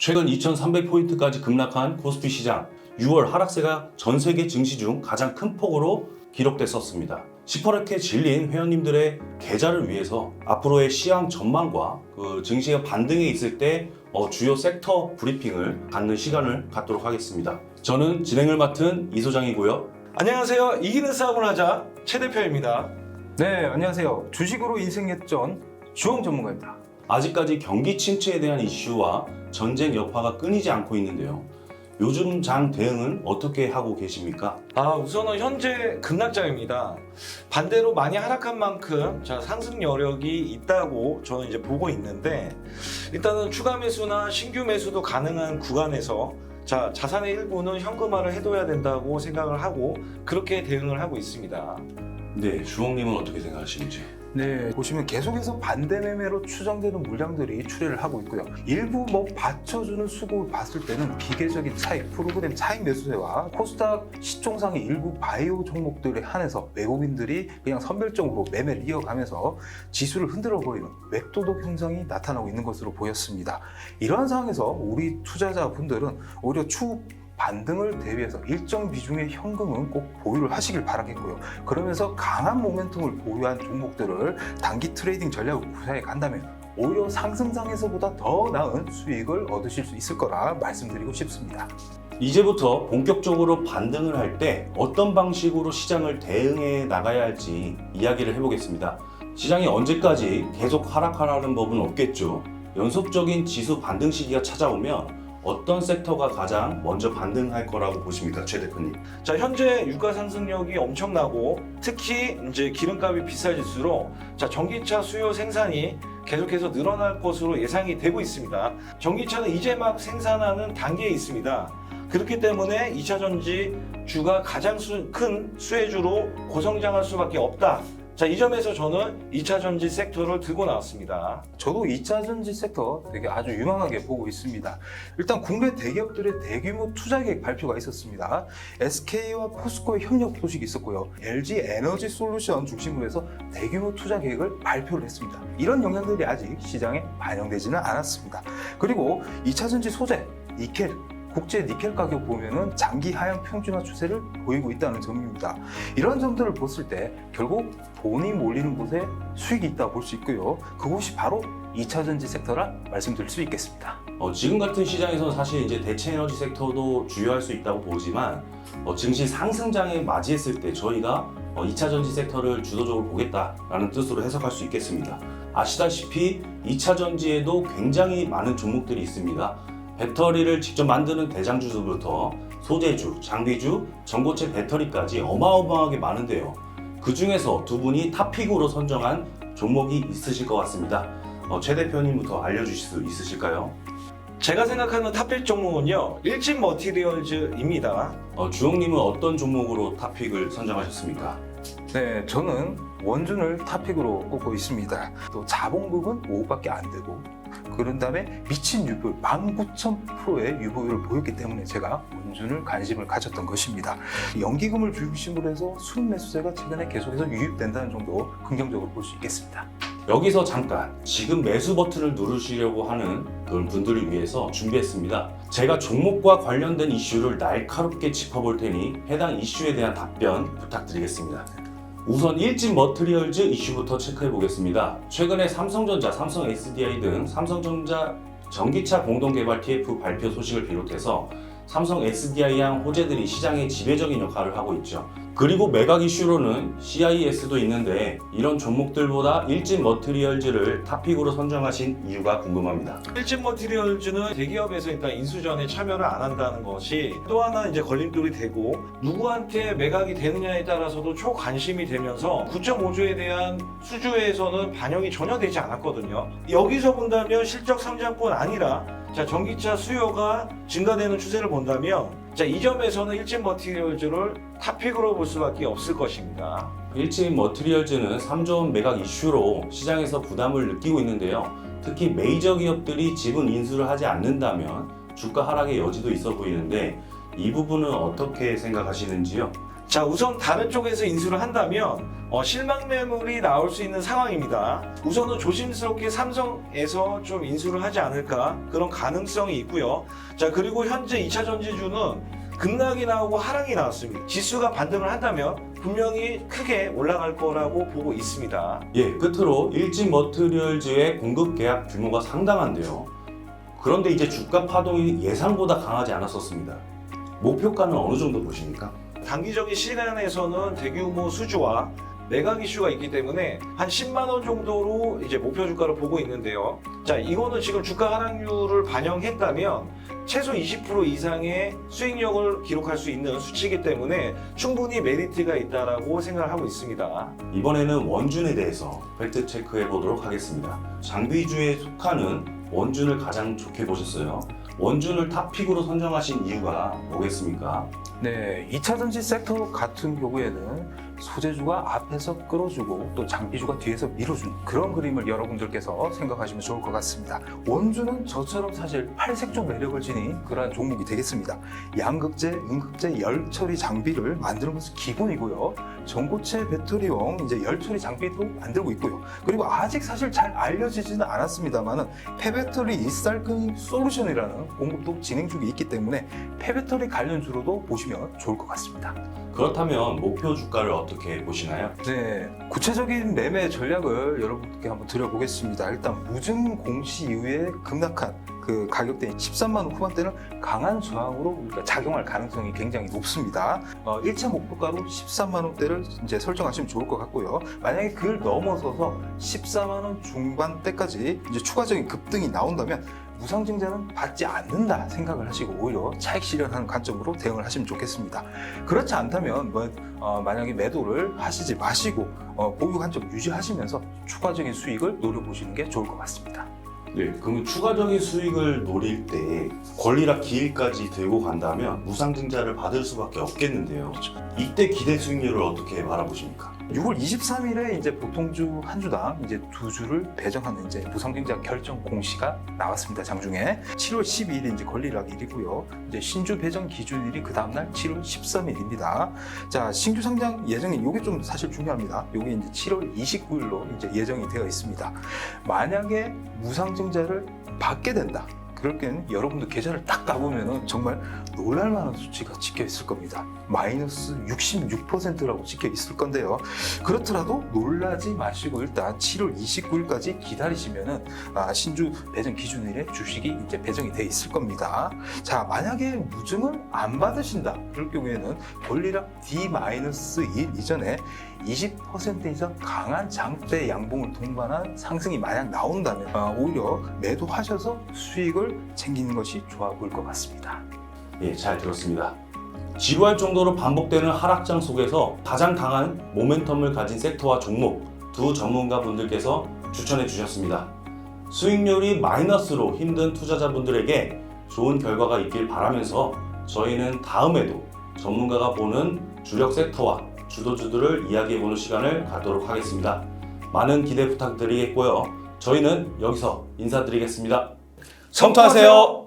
최근 2300포인트까지 급락한 코스피 시장, 6월 하락세가 전 세계 증시 중 가장 큰 폭으로 기록됐었습니다. 시퍼렇게 질린 회원님들의 계좌를 위해서 앞으로의 시황 전망과 증시가 반등해 있을 때 주요 섹터 브리핑을 갖는 시간을 갖도록 하겠습니다. 저는 진행을 맡은 이 소장이고요. 안녕하세요. 이기는 싸움을 하자 최 대표입니다. 네, 안녕하세요. 주식으로 인생 역전 주홍 전문가입니다. 아직까지 경기 침체에 대한 이슈와 전쟁 여파가 끊이지 않고 있는데요. 요즘 장 대응은 어떻게 하고 계십니까? 우선은 현재 급락장입니다. 반대로 많이 하락한 만큼 상승 여력이 있다고 저는 이제 보고 있는데, 일단은 추가 매수나 신규 매수도 가능한 구간에서 자산의 일부는 현금화를 해둬야 된다고 생각을 하고 그렇게 대응을 하고 있습니다. 네, 주홍님은 어떻게 생각하시는지? 네, 보시면 계속해서 반대 매매로 추정되는 물량들이 출회를 하고 있고요. 일부 받쳐주는 수급을 봤을 때는 기계적인 차익, 프로그램 차익 매수세와 코스닥 시총상의 일부 바이오 종목들에 한해서 외국인들이 그냥 선별적으로 매매를 이어가면서 지수를 흔들어 버리는 맥도독 현상이 나타나고 있는 것으로 보였습니다. 이러한 상황에서 우리 투자자분들은 오히려 추후 반등을 대비해서 일정 비중의 현금은 꼭 보유를 하시길 바라겠고요. 그러면서 강한 모멘텀을 보유한 종목들을 단기 트레이딩 전략을 구사해 간다면 오히려 상승장에서보다 더 나은 수익을 얻으실 수 있을 거라 말씀드리고 싶습니다. 이제부터 본격적으로 반등을 할 때 어떤 방식으로 시장을 대응해 나가야 할지 이야기를 해보겠습니다. 시장이 언제까지 계속 하락하라는 법은 없겠죠. 연속적인 지수 반등 시기가 찾아오면 어떤 섹터가 가장 먼저 반등할 거라고 보십니까, 최 대표님? 현재 유가 상승력이 엄청나고 특히 이제 기름값이 비싸질수록 전기차 수요 생산이 계속해서 늘어날 것으로 예상이 되고 있습니다. 전기차는 이제 막 생산하는 단계에 있습니다. 그렇기 때문에 2차 전지 주가 가장 큰 수혜주로 고성장할 수밖에 없다. 이 점에서 저는 2차 전지 섹터를 들고 나왔습니다. 저도 2차 전지 섹터 되게 아주 유망하게 보고 있습니다. 일단 국내 대기업들의 대규모 투자 계획 발표가 있었습니다. SK와 포스코의 협력 소식이 있었고요. LG 에너지 솔루션 중심으로 해서 대규모 투자 계획을 발표를 했습니다. 이런 영향들이 아직 시장에 반영되지는 않았습니다. 그리고 2차 전지 소재, 니켈, 국제 니켈 가격 보면은 장기 하향 평준화 추세를 보이고 있다는 점입니다. 이런 점들을 봤을 때 결국 돈이 몰리는 곳에 수익이 있다 볼 수 있고요. 그곳이 바로 2차 전지 섹터라 말씀드릴 수 있겠습니다. 지금 같은 시장에서 사실 이제 대체 에너지 섹터도 주요할 수 있다고 보지만 증시 상승장에 맞이했을 때 저희가 2차 전지 섹터를 주도적으로 보겠다라는 뜻으로 해석할 수 있겠습니다. 아시다시피 2차 전지에도 굉장히 많은 종목들이 있습니다. 배터리를 직접 만드는 대장주부터 소재주, 장비주, 전고체 배터리까지 어마어마하게 많은데요. 그 중에서 두 분이 탑픽으로 선정한 종목이 있으실 것 같습니다. 최 대표님부터 알려주실 수 있으실까요? 제가 생각하는 탑픽 종목은요, 일진 머티리얼즈입니다. 주홍님은 어떤 종목으로 탑픽을 선정하셨습니까? 네, 저는 원준을 탑픽으로 꼽고 있습니다. 또 자본금은 5억밖에 안 되고 그런 다음에 미친 유보율 19,000%의 유보율을 보였기 때문에 제가 원준을 관심을 가졌던 것입니다. 연기금을 중심으로 해서 수급 매수세가 최근에 계속해서 유입된다는 정도 긍정적으로 볼 수 있겠습니다. 여기서 잠깐 지금 매수 버튼을 누르시려고 하는 그런 분들을 위해서 준비했습니다. 제가 종목과 관련된 이슈를 날카롭게 짚어볼 테니 해당 이슈에 대한 답변 부탁드리겠습니다. 우선 일진 머티리얼즈 이슈부터 체크해 보겠습니다. 최근에 삼성전자, 삼성 SDI 등 삼성전자 전기차 공동개발 TF 발표 소식을 비롯해서 삼성 SDI향 호재들이 시장의 지배적인 역할을 하고 있죠. 그리고 매각 이슈로는 CIS도 있는데 이런 종목들보다 일진 머티리얼즈를 탑픽으로 선정하신 이유가 궁금합니다. 일진 머티리얼즈는 대기업에서 일단 인수전에 참여를 안 한다는 것이 또 하나 이제 걸림돌이 되고, 누구한테 매각이 되느냐에 따라서도 초관심이 되면서 9.5조에 대한 수주에서는 반영이 전혀 되지 않았거든요. 여기서 본다면 실적 성장뿐 아니라 전기차 수요가 증가되는 추세를 본다면 이 점에서는 일진 머티리얼즈를 탑픽으로 볼 수밖에 없을 것입니다. 일진 머티리얼즈는 3조 원 매각 이슈로 시장에서 부담을 느끼고 있는데요. 특히 메이저 기업들이 지분 인수를 하지 않는다면 주가 하락의 여지도 있어 보이는데 이 부분은 어떻게 생각하시는지요? 자, 우선 다른 쪽에서 인수를 한다면 실망 매물이 나올 수 있는 상황입니다. 우선은 조심스럽게 삼성에서 좀 인수를 하지 않을까 그런 가능성이 있고요. 자, 그리고 현재 2차 전지주는 급락이 나오고 하락이 나왔습니다. 지수가 반등을 한다면 분명히 크게 올라갈 거라고 보고 있습니다. 예, 끝으로 일진머티리얼즈의 공급 계약 규모가 상당한데요. 그런데 이제 주가 파동이 예상보다 강하지 않았었습니다. 목표가는 어느 정도 보십니까? 단기적인 시간에서는 대규모 수주와 매각 이슈가 있기 때문에 한 10만 원 정도로 이제 목표 주가를 보고 있는데요. 자, 이거는 지금 주가 하락률을 반영했다면 최소 20% 이상의 수익력을 기록할 수 있는 수치이기 때문에 충분히 메리트가 있다라고 생각을 하고 있습니다. 이번에는 원준에 대해서 팩트 체크해 보도록 하겠습니다. 장비주에 속하는 원준을 가장 좋게 보셨어요. 원준을 탑픽으로 선정하신 이유가 뭐겠습니까? 네, 2차 전지 섹터 같은 경우에는 소재주가 앞에서 끌어주고 또 장비주가 뒤에서 밀어주는 그런 그림을 여러분들께서 생각하시면 좋을 것 같습니다. 원주는 저처럼 사실 팔색조 매력을 지닌 그러한 종목이 되겠습니다. 양극재, 음극재, 열처리 장비를 만드는 것은 기본이고요. 전고체 배터리용 이제 열처리 장비도 만들고 있고요. 그리고 아직 사실 잘 알려지지는 않았습니다만은 폐배터리 리사이클링 솔루션이라는 공급도 진행 중에 있기 때문에 폐배터리 관련주로도 보시면 좋을 것 같습니다. 그렇다면 목표 주가를 어떻게 보시나요? 네, 구체적인 매매 전략을 여러분께 한번 드려보겠습니다. 일단 무증 공시 이후에 급락한 그 가격대 13만 원 후반대는 강한 저항으로 우리가 작용할 가능성이 굉장히 높습니다. 1차 목표가로 13만 원대를 이제 설정하시면 좋을 것 같고요. 만약에 그걸 넘어서서 14만 원 중반대까지 이제 추가적인 급등이 나온다면 무상증자는 받지 않는다 생각을 하시고 오히려 차익 실현하는 관점으로 대응을 하시면 좋겠습니다. 그렇지 않다면 만약에 매도를 하시지 마시고 보유 관점 유지하시면서 추가적인 수익을 노려보시는 게 좋을 것 같습니다. 네, 그러면 추가적인 수익을 노릴 때 권리락 기일까지 들고 간다면 무상증자를 받을 수밖에 없겠는데요. 이때 기대 수익률을 어떻게 바라보십니까? 6월 23일에 이제 보통주 한 주당 이제 두 주를 배정하는 이제 무상증자 결정 공시가 나왔습니다. 장중에 7월 12일이 이제 권리락일이고요. 이제 신주 배정 기준일이 그 다음날 7월 13일입니다. 자, 신규 상장 예정이 이게 좀 사실 중요합니다. 이게 이제 7월 29일로 이제 예정이 되어 있습니다. 만약에 무상증자를 받게 된다. 그럴 때는 여러분들 계좌를 딱 가보면은 정말 놀랄만한 수치가 찍혀 있을 겁니다. 마이너스 66%라고 찍혀 있을 건데요. 그렇더라도 놀라지 마시고 일단 7월 29일까지 기다리시면은 신주 배정 기준일에 주식이 이제 배정이 돼 있을 겁니다. 자, 만약에 무증을 안 받으신다. 그럴 경우에는 권리락 D-1 이전에 20% 이상 강한 장대 양봉을 동반한 상승이 만약 나온다면 오히려 매도하셔서 수익을 챙기는 것이 좋아 보일 것 같습니다. 예, 잘 들었습니다. 지루할 정도로 반복되는 하락장 속에서 가장 강한 모멘텀을 가진 섹터와 종목 두 전문가 분들께서 추천해 주셨습니다. 수익률이 마이너스로 힘든 투자자분들에게 좋은 결과가 있길 바라면서 저희는 다음에도 전문가가 보는 주력 섹터와 주도주들을 이야기해보는 시간을 갖도록 하겠습니다. 많은 기대 부탁드리겠고요. 저희는 여기서 인사드리겠습니다. 성투하세요.